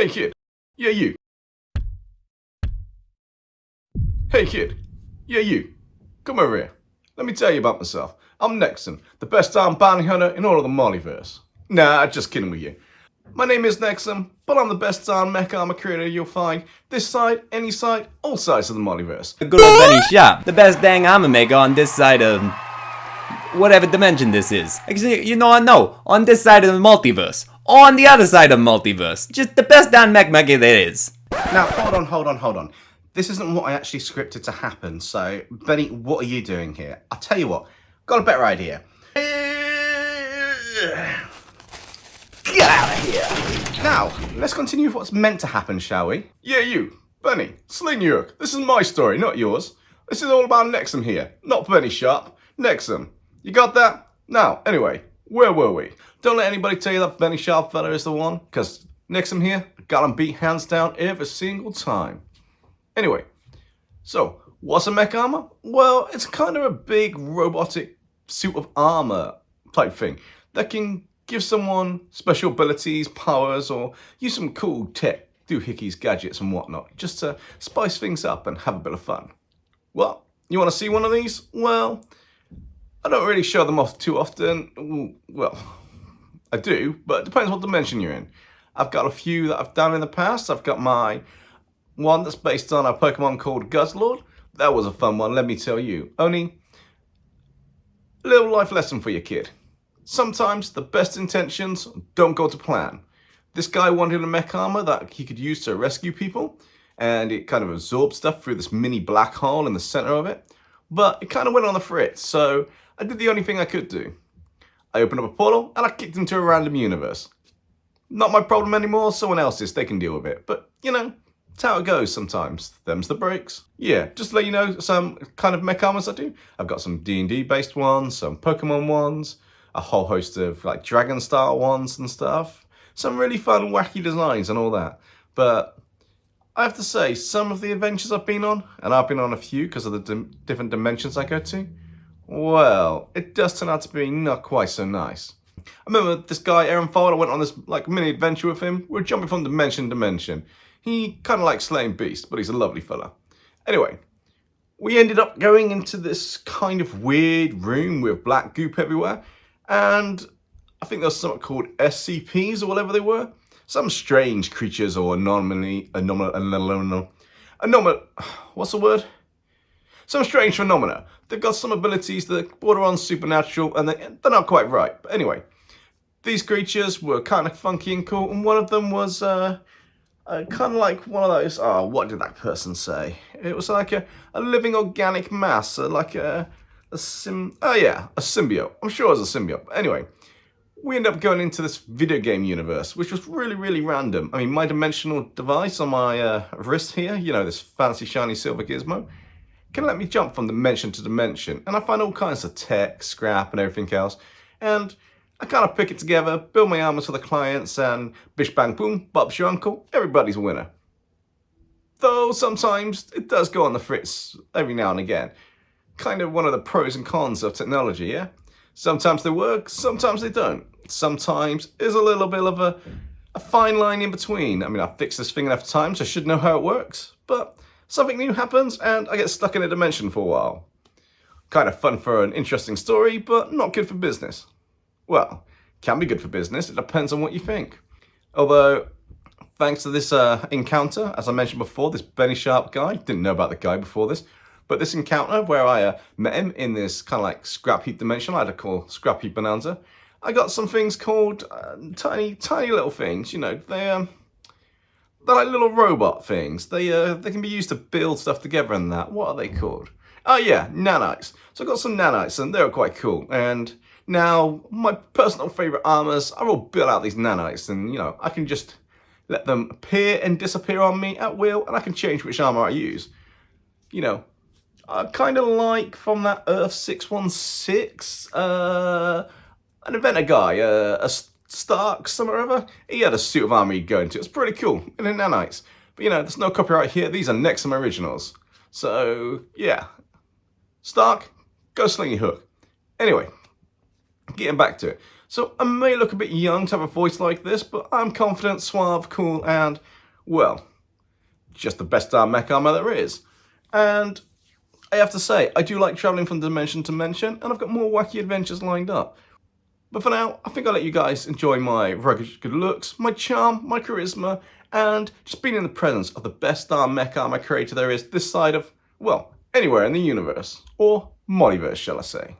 Hey kid, yeah you. Hey kid, yeah you. Come over here. Let me tell you about myself. I'm Nexum, the best armed bounty hunter in all of the multiverse. Nah, just kidding with you. My name is Nexum, but I'm the best darn mech armor creator you'll find this side, any side, all sides of the multiverse. The good old Benny Shop, the best dang armor maker on this side of whatever dimension this is. Actually, you know what? No, on this side of the multiverse. On the other side of the multiverse. Just the best damn mech maker there is. Now, hold on. This isn't what I actually scripted to happen, so, Benny, what are you doing here? I'll tell you what, got a better idea. Get out of here! Now, let's continue with what's meant to happen, shall we? Yeah, you, Benny, sling your hook. This is my story, not yours. This is all about Nexum here, not Benny Sharp. Nexum. You got that? Now, anyway, where were we? Don't let anybody tell you that Benny Sharp fella is the one, because Nexum here, got him beat hands down every single time. Anyway, so, what's a mech armor? Well, it's kind of a big robotic suit of armor type thing that can give someone special abilities, powers, or use some cool tech, doohickeys, gadgets and whatnot, just to spice things up and have a bit of fun. Well, you want to see one of these? Well, I don't really show them off too often. Well, I do, but it depends what dimension you're in. I've got a few that I've done in the past. I've got my one that's based on a Pokemon called Guzzlord. That was a fun one, let me tell you. Only a little life lesson for your kid. Sometimes the best intentions don't go to plan. This guy wanted a mech armor that he could use to rescue people, and it kind of absorbed stuff through this mini black hole in the center of it. But it kind of went on the fritz, so I did the only thing I could do. I opened up a portal and I kicked into a random universe. Not my problem anymore, someone else's, they can deal with it. But, you know, it's how it goes sometimes. Them's the breaks. Yeah, just to let you know some kind of mech armors I do. I've got some D&D based ones, some Pokemon ones, a whole host of like dragon style ones and stuff. Some really fun wacky designs and all that. But I have to say, some of the adventures I've been on, and I've been on a few because of the different dimensions I go to, well, it does turn out to be not quite so nice. I remember this guy, Aaron Fold, I went on this like mini adventure with him. We're jumping from dimension to dimension. He kind of likes slaying beasts, but he's a lovely fella. Anyway, we ended up going into this kind of weird room with black goop everywhere. And I think there was something called SCPs or whatever they were. Some strange creatures or what's the word? Some strange phenomena. They've got some abilities that border on supernatural and they're not quite right. But anyway, these creatures were kind of funky and cool, and one of them was kind of like one of those, what did that person say? It was like a living organic mass, like a symbiote. I'm sure it was a symbiote. But anyway, we ended up going into this video game universe, which was really, really random. I mean, my dimensional device on my wrist here, you know, this fancy shiny silver gizmo, can let me jump from dimension to dimension. And I find all kinds of tech, scrap, and everything else. And I kind of pick it together, build my armors for the clients, and bish bang boom, Bob's your uncle, everybody's a winner. Though sometimes it does go on the fritz every now and again. Kind of one of the pros and cons of technology, yeah? Sometimes they work, sometimes they don't. Sometimes there's a little bit of a fine line in between. I mean, I've fixed this thing enough times, I should know how it works, but something new happens and I get stuck in a dimension for a while. Kind of fun for an interesting story, but not good for business. Well, can be good for business, it depends on what you think. Although, thanks to this encounter, as I mentioned before, this Benny Sharp guy, didn't know about the guy before this, but this encounter where I met him in this kind of like scrap heap dimension, I had to call scrap heap bonanza, I got some things called tiny little things, you know, they're like little robot things. They can be used to build stuff together and that. What are they called? Oh yeah, nanites. So I got some nanites and they were quite cool. And now my personal favorite armors are all built out these nanites, and you know, I can just let them appear and disappear on me at will, and I can change which armor I use. You know, I kind of like from that Earth 616, an inventor guy, a Stark, somewhere or other. He had a suit of armor he'd go into. It's pretty cool, and in nanites. But you know, there's no copyright here. These are Nexum originals. So yeah, Stark, go sling your hook. Anyway, getting back to it. So I may look a bit young to have a voice like this, but I'm confident, suave, cool, and, well, just the best darn mech armor there is. And I have to say, I do like travelling from dimension to dimension, and I've got more wacky adventures lined up. But for now, I think I'll let you guys enjoy my rugged good looks, my charm, my charisma, and just being in the presence of the best darn mech armor creator there is this side of, well, anywhere in the universe. Or multiverse, shall I say.